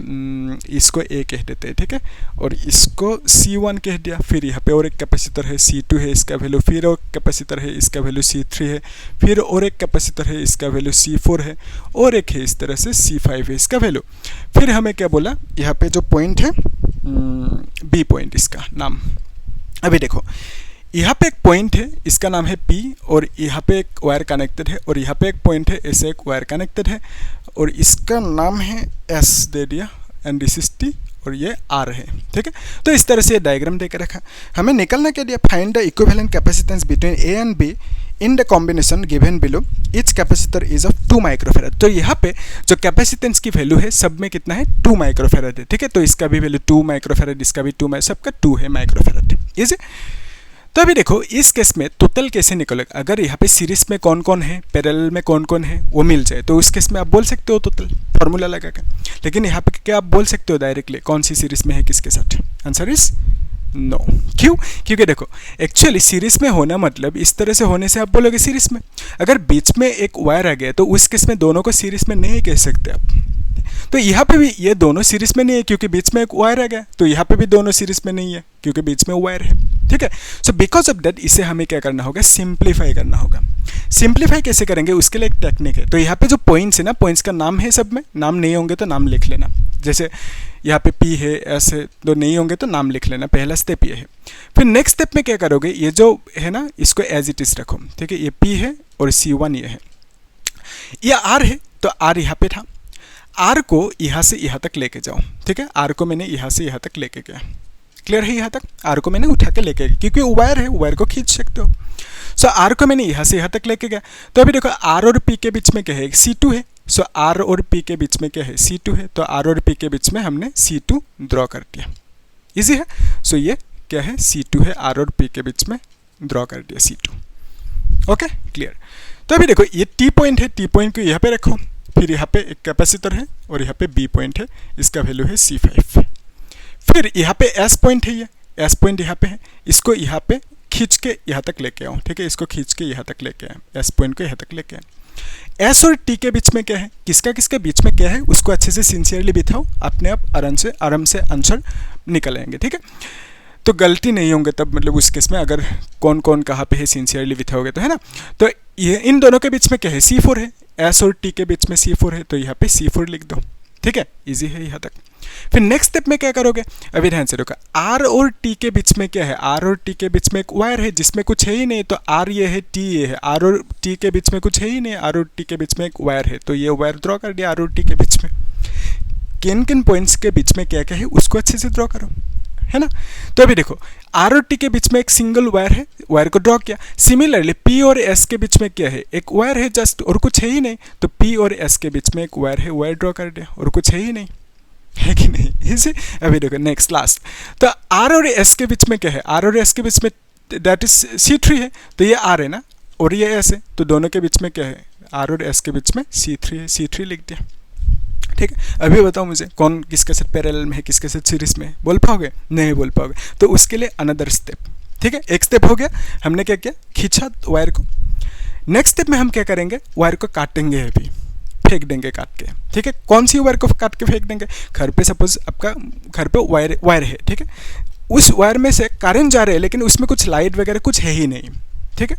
इसको A कह देते हैं, ठीक है, और इसको C1 कह दिया। फिर यहाँ पे और एक कैपेसिटर है C2 है, इसका वैल्यू, फिर और कैपेसिटर है, इसका वैल्यू C3 है, फिर और एक कैपेसिटर है, इसका वैल्यू C4 है, और एक है इस तरह से C5 है इसका वैल्यू। फिर हमें क्या बोला, यहाँ पे जो पॉइंट है B पॉइंट, इसका नाम, अभी देखो यहाँ पे एक पॉइंट है, इसका नाम है P, और यहाँ पे एक वायर कनेक्टेड है, और यहाँ पे एक पॉइंट है, ऐसे एक वायर कनेक्टेड है, और इसका नाम है S दे दिया, एंड दिस इज T, और ये R है, ठीक है। तो इस तरह से ये डायग्राम देकर रखा। हमें निकलना क्या दिया, find the equivalent capacitance between A and B in the combination given below, each capacitor is of 2 microfarad. तो यहाँ पे जो कैपेसिटेंस की वैल्यू है सब में कितना है, 2 माइक्रोफैराड है, ठीक है। तो इसका भी वैल्यू 2 माइक्रोफैराड, इसका भी 2, सबका 2 है माइक्रोफैराड, इजी। तो अभी देखो इस केस में टोटल कैसे निकलेगा, अगर यहाँ पे सीरीज में कौन कौन है, पैरेलल में कौन कौन है वो मिल जाए, तो उस केस में आप बोल सकते हो टोटल फॉर्मूला लगा के। लेकिन यहाँ पे क्या आप बोल सकते हो डायरेक्टली कौन सी सीरीज में है किसके साथ, आंसर इज नो। क्यों, क्योंकि देखो एक्चुअली सीरीज में होना मतलब इस तरह से होने से आप बोलोगे सीरीज में, अगर बीच में एक वायर आ गया तो उस केस में दोनों को सीरीज में नहीं कह सकते आप। तो यहाँ पे भी ये दोनों सीरीज में नहीं है क्योंकि बीच में एक वायर आ गया, तो यहाँ पे भी दोनों सीरीज में नहीं है क्योंकि बीच में वायर है, ठीक है। सो बिकॉज ऑफ दैट इसे हमें क्या करना होगा, सिंप्लीफाई करना होगा। सिंप्लीफाई कैसे करेंगे, उसके लिए एक टेक्निक है। तो यहाँ पे जो पॉइंट्स है ना, पॉइंट्स का नाम है, सब में नाम नहीं होंगे तो नाम लिख लेना, जैसे यहाँ पे P है, S है, तो नहीं होंगे तो नाम लिख लेना, पहला स्टेप ये है। फिर नेक्स्ट स्टेप में क्या करोगे, ये जो है ना इसको एज इट इज रखो, ठीक है, ये P है और C1 ये है, ये R है, तो R यहाँ पे था, R को यहाँ से यहाँ तक लेके जाओ, ठीक है। R को मैंने यहाँ से यहाँ तक लेके गया, क्लियर है, यहाँ तक R को मैंने उठा के लेके गया क्योंकि वायर है, वायर को खींच सकते हो। सो R को मैंने यहाँ से यहाँ तक लेके गया, तो अभी देखो R और P के बीच में क्या है, C2 है। सो R और P के बीच में क्या है, C2 है, तो R और P के बीच में हमने C2 ड्रॉ कर दिया, इजी है। सो ये क्या है, C2 है, R और P के बीच में ड्रॉ कर दिया C2, ओके, क्लियर। तो अभी देखो ये T पॉइंट है, T पॉइंट को यहाँ पे रखो, फिर यहाँ पे एक कैपेसिटर है और यहाँ पे B पॉइंट है, इसका वैल्यू है C5। फिर यहाँ पे S पॉइंट है, ये S पॉइंट यहाँ पे है, इसको यहाँ पे खींच के यहाँ तक लेके आओ, ठीक है, इसको खींच के यहाँ तक लेके आए, S पॉइंट को यहाँ तक लेके आए। S और T के बीच में क्या है, किसका किसके बीच में क्या है, उसको अच्छे से सिंसियरली बिठाओ, अपने आप आराम से आंसर निकल आएंगे, ठीक है। तो गलती नहीं होंगे तब, मतलब उस केस में अगर कौन कौन कहाँ पे है सिंसियरली बिठाओगे तो, है ना। तो ये इन दोनों के बीच में क्या है, C4 है, S और T के बीच में C4 है, तो यहाँ पे C4 लिख दो, ठीक है, इजी है यहाँ तक। फिर नेक्स्ट स्टेप में क्या करोगे, अभी ध्यान से देखो, R और T के बीच में क्या है, R और T के बीच में एक वायर है जिसमें कुछ है ही नहीं, तो R ये है, T ये है, R और T के बीच में कुछ है ही नहीं, R और T के बीच में एक वायर है, तो ये वायर ड्रॉ कर दिया R और T के बीच में। किन किन पॉइंट्स के बीच में क्या क्या है उसको अच्छे से ड्रॉ करो, है ना। तो अभी देखो R और T के बीच में एक सिंगल वायर है, वायर को ड्रॉ किया। सिमिलरली P और S के बीच में क्या है, एक वायर है जस्ट, और कुछ है ही नहीं, तो P और S के बीच में एक वायर है, वायर ड्रॉ कर दिया, और कुछ है ही नहीं, है कि नहीं, इसे। अभी देखो नेक्स्ट लास्ट, तो R और S के बीच में क्या है, R और S के बीच में दैट इज C3 है, तो ये R है ना और ये S है, तो दोनों के बीच में क्या है, R और S के बीच में C3 है, C3 लिख दिया, ठीक है। अभी बताओ मुझे कौन किसके साथ पैरेलल में है, किसके साथ सीरीज में है, बोल पाओगे, नहीं बोल पाओगे, तो उसके लिए अनदर स्टेप, ठीक है। एक स्टेप हो गया, हमने क्या किया, खींचा वायर को। नेक्स्ट स्टेप में हम क्या करेंगे, वायर को काटेंगे, अभी फेंक देंगे काट के, ठीक है। कौन सी वायर को काट के फेंक देंगे, घर पे सपोज आपका घर पे वायर है, ठीक है, उस वायर में से करंट जा रहा है लेकिन उसमें कुछ लाइट वगैरह कुछ है ही नहीं, ठीक है,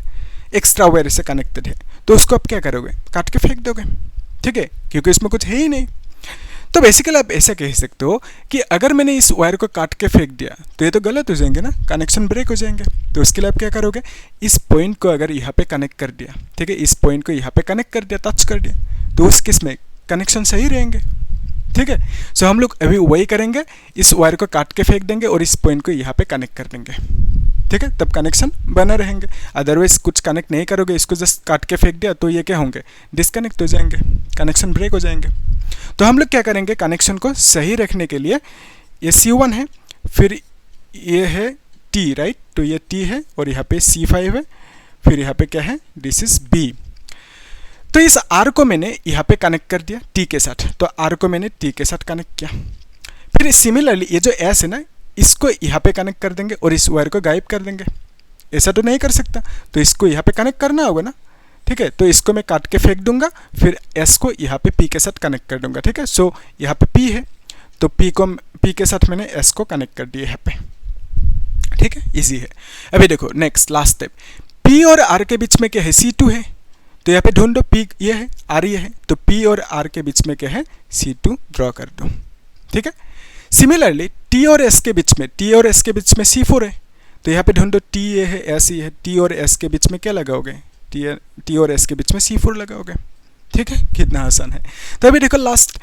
एक्स्ट्रा वायर से कनेक्टेड है, तो उसको आप क्या करोगे, काट के फेंक दोगे, ठीक है, क्योंकि इसमें कुछ है ही नहीं। तो बेसिकली आप ऐसा कह सकते हो कि अगर मैंने इस वायर को काट के फेंक दिया तो ये तो गलत हो जाएंगे ना, कनेक्शन ब्रेक हो जाएंगे, तो उसके लिए आप क्या करोगे, इस पॉइंट को अगर यहाँ पे कनेक्ट कर दिया, ठीक है, इस पॉइंट को यहाँ पे कनेक्ट कर दिया, टच कर दिया, तो उस केस में कनेक्शन सही रहेंगे, ठीक है। सो हम लोग अभी वही करेंगे, इस वायर को काट के फेंक देंगे और इस पॉइंट को यहाँ पे कनेक्ट कर देंगे, ठीक है, तब कनेक्शन बना रहेंगे। अदरवाइज कुछ कनेक्ट नहीं करोगे, इसको जस्ट काट के फेंक दिया, तो ये क्या होंगे, डिस्कनेक्ट हो जाएंगे, कनेक्शन ब्रेक हो जाएंगे। तो हम लोग क्या करेंगे, कनेक्शन को सही रखने के लिए, ये C1 है, फिर ये है T, राइट, तो ये T है और यहाँ पे C5 है, फिर यहाँ पे क्या है, दिस इज B। तो इस R को मैंने यहाँ पे कनेक्ट कर दिया T के साथ, तो R को मैंने T के साथ कनेक्ट किया। फिर सिमिलरली ये जो S है ना, इसको यहाँ पे कनेक्ट कर देंगे और इस वायर को गायब कर देंगे, ऐसा तो नहीं कर सकता, तो इसको यहाँ पे कनेक्ट करना होगा ना, ठीक है, तो इसको मैं काट के फेंक दूंगा, फिर S को यहाँ पे P के साथ कनेक्ट कर दूंगा, ठीक है। सो यहाँ पे P है, तो P के साथ मैंने S को कनेक्ट कर दिया यहाँ पे, ठीक है, इजी है। अभी देखो नेक्स्ट लास्ट स्टेप, P और R के बीच में क्या है, C2 है, तो यहाँ पे ढूंढो, P ये है, R ये है, तो P और R के बीच में क्या है, C2 ड्रॉ कर दो, ठीक है। सिमिलरली T और S के बीच में, T और S के बीच में C4 है, तो यहाँ पे ढूंढो, T ये है, S ये है, T और S के बीच में क्या लगाओगे, T और S के बीच में C4 लगाओगे, ठीक है, कितना आसान है। तो अभी देखो लास्ट,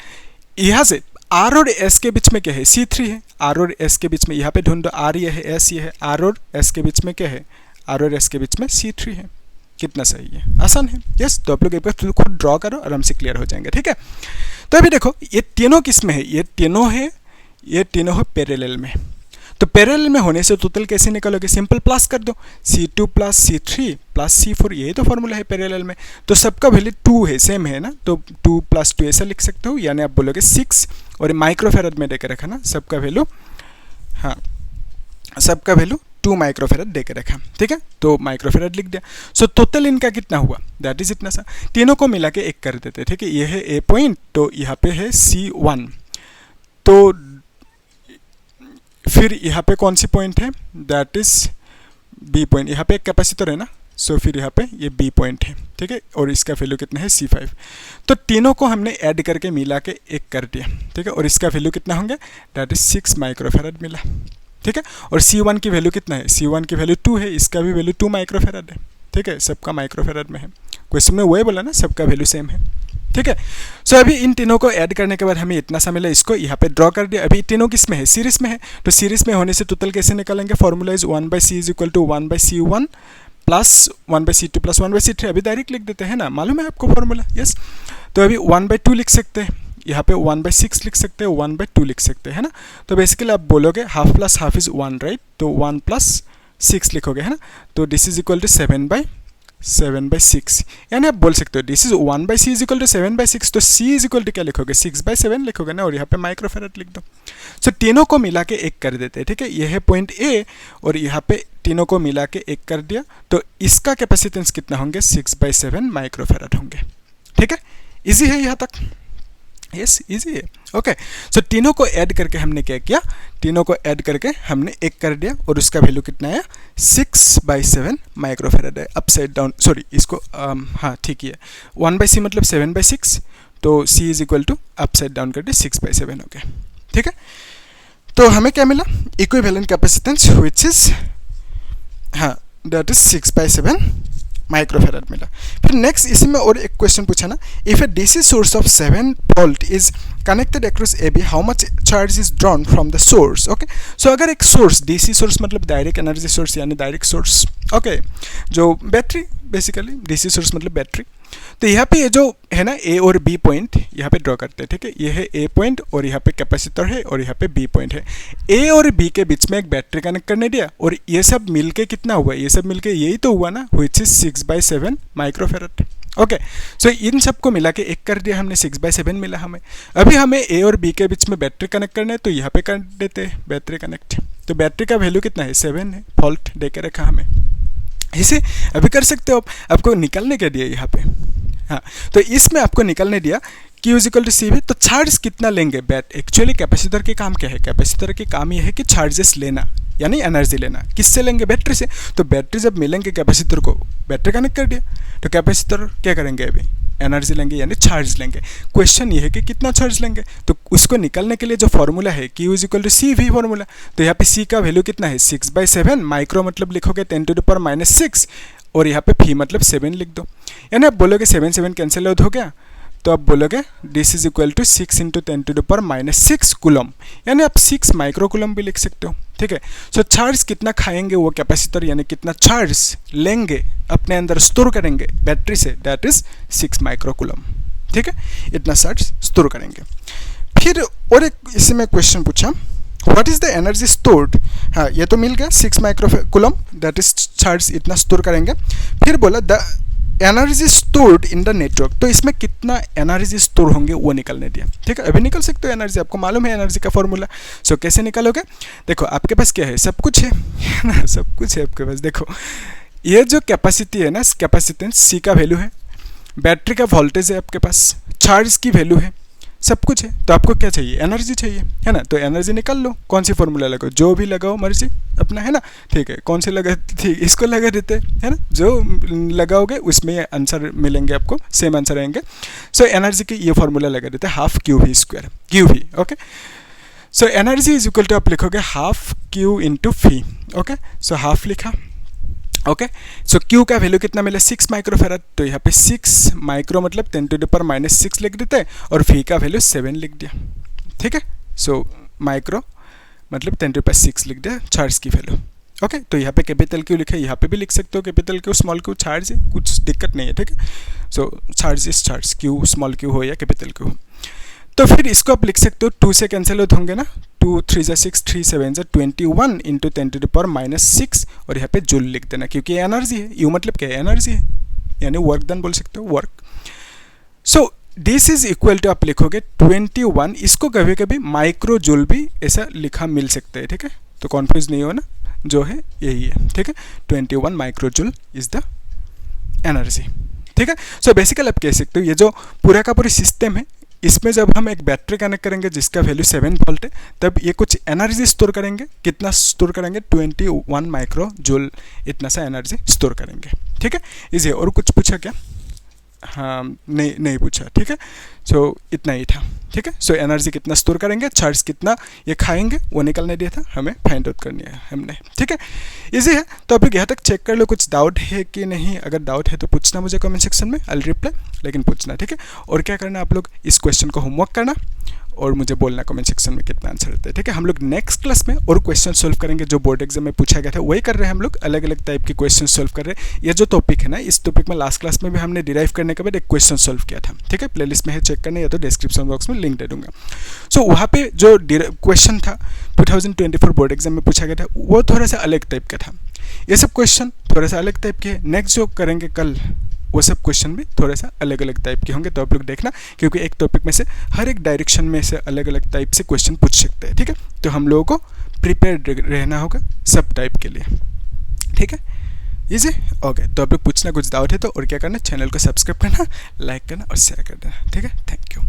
यहाँ से R और S के बीच में क्या है, C3 है, R और S के बीच में यहाँ पे ढूंढो, R ये है, S ये है, R और S के बीच में क्या है, R और S के बीच में C3 है, कितना सही है, आसान है, यस। तो आप लोग एक बार खुद ड्रॉ करो, आराम से क्लियर हो जाएंगे, ठीक है। तो अभी देखो ये तीनों किस में है, ये तीनों है, ये तीनों है पैरेलल में, तो पैरेलल में होने से टोटल कैसे निकालोगे, सिंपल प्लस कर दो, C2 plus C3 plus C4, यही तो फॉर्मूला है पैरेलल में। तो सबका वैल्यू 2 है, सेम है ना, तो 2 प्लस 2 ऐसा लिख सकते हो, यानी आप बोलोगे 6, और माइक्रोफेरेड में देकर रखा ना सबका वैल्यू, हाँ सबका वैल्यू 2 माइक्रोफेरेड देकर रखा, ठीक है, तो माइक्रोफेरेड लिख दिया। सो टोटल इनका कितना हुआ, दैट इज इतना सा, तीनों को मिला के एक कर देते, ठीक है। ये है A पॉइंट, तो यहाँ पे है C1, तो फिर यहाँ पे कौन सी पॉइंट है, दैट इज B पॉइंट, यहाँ पे एक कैपेसिटर है ना, सो फिर यहाँ पे ये B पॉइंट है, ठीक है, और इसका वैल्यू कितना है, C5। तो तीनों को हमने ऐड करके मिला के एक कर दिया, ठीक है, और इसका वैल्यू कितना होंगे, दैट इज 6 माइक्रोफेरेड मिला, ठीक है। और C1 की वैल्यू कितना है, C1 की वैल्यू 2 है, इसका भी वैल्यू 2 माइक्रोफेरेड है, ठीक है, सबका माइक्रोफेरेड में है, क्वेश्चन में वही बोला ना, सबका वैल्यू सेम है, ठीक है। सो अभी इन तीनों को ऐड करने के बाद हमें इतना सा मिला, इसको यहाँ पे ड्रॉ कर दिया। अभी तीनों किस में है, सीरीज में है, तो सीरीज में होने से टोटल कैसे निकालेंगे, formula is 1/c is equal to 1/c1 plus 1/c2 plus 1/c3, अभी डायरेक्ट लिख देते हैं ना, मालूम है आपको फॉर्मूला, यस। तो अभी 1/2 लिख सकते हैं, यहाँ पे 1/6 लिख सकते हैं, 1/2 लिख सकते हैं ना। तो बेसिकली आप बोलोगे half plus half is 1, right, तो 1 + 6 लिखोगे, है ना, तो दिस इज इक्वल टू 7/6, यानी आप बोल सकते हो this is 1/c is equal to 7/6, तो c इज इक्वल टू क्या लिखोगे, 6/7 लिखोगे ना, और यहाँ पे माइक्रोफेरेड लिख दो। सो तीनों को मिला के एक कर देते हैं, ठीक है, ये है पॉइंट A, और यहाँ पे तीनों को मिला के एक कर दिया, तो इसका कैपेसिटेंस कितना होंगे, 6/7 माइक्रोफेरेड होंगे, ठीक है, इजी है यहाँ तक, यस इजी है। ओके, सो तीनों को ऐड करके हमने क्या किया, तीनों को ऐड करके हमने एक कर दिया और उसका वैल्यू कितना आया 6/7 माइक्रोफेराड है। अपसाइड डाउन सॉरी इसको हाँ ठीक ही है, 1/c मतलब 7/6, तो c is equal to upside down कर दे 6/7 हो गया। ठीक है, तो हमें क्या मिला, इक्विवेलेंट कैपेसिटेंस व्हिच इज हाँ दैट इज 6/7 माइक्रोफेराड मिला। फिर नेक्स्ट इसी में और एक क्वेश्चन पूछा ना, if a DC source of 7 volt is connected across a B, how much charge is drawn from the source. Okay, so अगर एक सोर्स डीसी सोर्स मतलब डायरेक्ट एनर्जी सोर्स यानी डायरेक्ट सोर्स, ओके, जो battery basically DC source मतलब battery, तो यहाँ पे ये जो है ना ए और बी पॉइंट यहाँ पे ड्रॉ करते हैं। ठीक है, ये है ए पॉइंट और यहाँ पे कैपेसिटर है और यहाँ पे बी पॉइंट है। ए और बी के बीच में एक बैटरी कनेक्ट करने दिया और ये सब मिलके कितना हुआ, ये सब मिलके यही तो हुआ ना, व्हिच इज 6/7 माइक्रोफेराड। ओके, सो इन सबको मिला के एक कर दिया हमने, 6/7 मिला हमें। अभी हमें ए और बी के बीच में बैटरी कनेक्ट करना है, तो यहाँ पे कर देते हैं बैटरी कनेक्ट। तो बैटरी का वैल्यू कितना है 7 है, वोल्ट दे के रखा हमें। इसे अभी कर सकते हो, आपको निकालने के दिया यहाँ पे। हाँ, तो इसमें आपको निकालने दिया Q is equal to C V, तो चार्ज कितना लेंगे बैट, एक्चुअली कैपेसिटर के काम क्या है, कैपेसिटर के काम ये है कि चार्जेस लेना यानी एनर्जी लेना। किससे लेंगे, बैटरी से। तो बैटरी जब मिलेंगे कैपेसिटर को, बैटरी कनेक्ट कर दिया, तो कैपेसिटर क्या करेंगे, अभी एनर्जी लेंगे यानी चार्ज लेंगे। क्वेश्चन ये है कि कितना चार्ज लेंगे, तो उसको निकालने के लिए जो फॉर्मूला है Q is equal to C V formula, तो यहाँ पे C का वैल्यू कितना है 6/7, माइक्रो मतलब लिखोगे 10⁻⁻⁶, और यहाँ पे फी मतलब 7 लिख दो, यानी आप बोलोगे 7 कैंसिल आउट हो गया, तो आप बोलोगे this is equal to 6 × 10⁻⁻6 coulomb, यानी आप 6 माइक्रो कूलम भी लिख सकते हो। ठीक है, सो चार्ज कितना खाएंगे वो कैपेसिटर, यानी कितना चार्ज लेंगे अपने अंदर स्टोर करेंगे बैटरी से, दैट इज 6 माइक्रो कूलम। ठीक है, इतना चार्ज स्टोर करेंगे। फिर और एक इसी में क्वेश्चन पूछा, what is the energy stored. हाँ, ये तो मिल गया 6 micro coulomb, that is charge इतना स्टोर करेंगे। फिर बोला the energy stored in the network, तो इसमें कितना एनर्जी स्टोर होंगे वो निकलने दिया। ठीक है, अभी निकल सकते हो एनर्जी, आपको मालूम है एनर्जी का फॉर्मूला। सो कैसे निकालोगे, देखो आपके पास क्या है, सब कुछ है ना, सब कुछ है आपके पास। देखो ये जो कैपेसिटी है ना, कैपेसिटेंस C का वैल्यू है, बैटरी का वोल्टेज है आपके पास, चार्ज की वैल्यू है, सब कुछ है। तो आपको क्या चाहिए, एनर्जी चाहिए, है ना। तो एनर्जी निकाल लो, कौन सी फॉर्मूला लगाओ, जो भी लगाओ मर्जी अपना, है ना। ठीक है, कौन से लगा, ठीक इसको लगा देते है ना, जो लगाओगे उसमें आंसर मिलेंगे आपको, सेम आंसर आएंगे। सो एनर्जी की ये फॉर्मूला लगा देते हैं, half QV², QV। Okay, so energy is equal to आप लिखोगे हाफ Q × फी। ओके, सो हाफ लिखा। ओके, सो Q का वैल्यू कितना मिला 6 माइक्रोफेराड, तो यहाँ पे 6 माइक्रो मतलब 10⁻⁻6 लिख देते हैं, और फी का वैल्यू 7 लिख दिया। ठीक है, सो माइक्रो मतलब 10⁻6 लिख दिया चार्ज की वैल्यू। ओके, तो यहाँ पे कैपिटल Q लिखा है, यहाँ पे भी लिख सकते हो capital Q small q, charge है, कुछ दिक्कत नहीं है। ठीक है, so charge is charge, Q small q हो या कैपिटल Q हो। तो फिर इसको आप लिख सकते हो, 2 से कैंसिल आउट होंगे ना, 2 3 × 6, 3 7 × 21 × 10⁻⁻6, और यहाँ पे जूल लिख देना, क्योंकि ये एनर्जी है। यू मतलब क्या है, एनर्जी है, यानी वर्क डन बोल सकते हो, work. So this is equal to आप लिखोगे 21, इसको कभी कभी माइक्रो जूल भी ऐसा लिखा मिल सकता है। ठीक है, तो कॉन्फ्यूज नहीं हो ना, जो है यही है। ठीक है, 21 micro joule is the energy. ठीक है, सो बेसिकली आप कह सकते हो ये जो पूरा का पूरी सिस्टम है, इसमें जब हम एक बैटरी कनेक्ट करेंगे जिसका वैल्यू 7 वोल्ट है, तब ये कुछ एनर्जी स्टोर करेंगे। कितना स्टोर करेंगे, 21 माइक्रो जूल, इतना सा एनर्जी स्टोर करेंगे। ठीक है, इजी। और कुछ पूछा क्या, हाँ नहीं पूछा। ठीक है, सो इतना ही था। ठीक है, सो एनर्जी कितना स्टोर करेंगे, चार्ज कितना ये खाएंगे, वो निकलने दिया था, हमें फाइंड आउट करनी है हमने। ठीक है, इजी है। तो अभी यहाँ तक चेक कर लो, कुछ डाउट है कि नहीं। अगर डाउट है तो पूछना मुझे कमेंट सेक्शन में, आई रिप्लाई, लेकिन पूछना। ठीक है, और क्या करना, आप लोग इस क्वेश्चन को होमवर्क करना और मुझे बोलना कमेंट सेक्शन में कितना आंसर रहता है। ठीक है, हम लोग नेक्स्ट क्लास में और क्वेश्चन सॉल्व करेंगे जो बोर्ड एग्जाम में पूछा गया था, वही कर रहे हैं हम लोग, अलग अलग टाइप के क्वेश्चन सॉल्व कर रहे हैं। ये जो टॉपिक है ना, इस टॉपिक में लास्ट क्लास में भी हमने डिराइव करने के बाद एक क्वेश्चन सॉल्व किया था। ठीक है, प्लेलिस्ट में है, चेक करने, या तो डिस्क्रिप्शन बॉक्स में लिंक दे दूंगा। सो वहाँ पे जो क्वेश्चन था 2024 बोर्ड एग्जाम में पूछा गया था, वो थोड़ा सा अलग टाइप का था। ये सब क्वेश्चन थोड़ा सा अलग टाइप के है। नेक्स्ट जो करेंगे कल, वो सब क्वेश्चन भी थोड़ा सा अलग अलग टाइप के होंगे, तो आप लोग देखना, क्योंकि एक टॉपिक में से हर एक डायरेक्शन में से अलग अलग टाइप से क्वेश्चन पूछ सकते हैं। ठीक है, तो हम लोगों को प्रिपेयर्ड रहना होगा सब टाइप के लिए। ठीक है, इजी। ओके, तो आप लोग पूछना कुछ डाउट है तो, और क्या करना, चैनल को सब्सक्राइब करना, लाइक करना और शेयर कर देना। ठीक है, थैंक यू।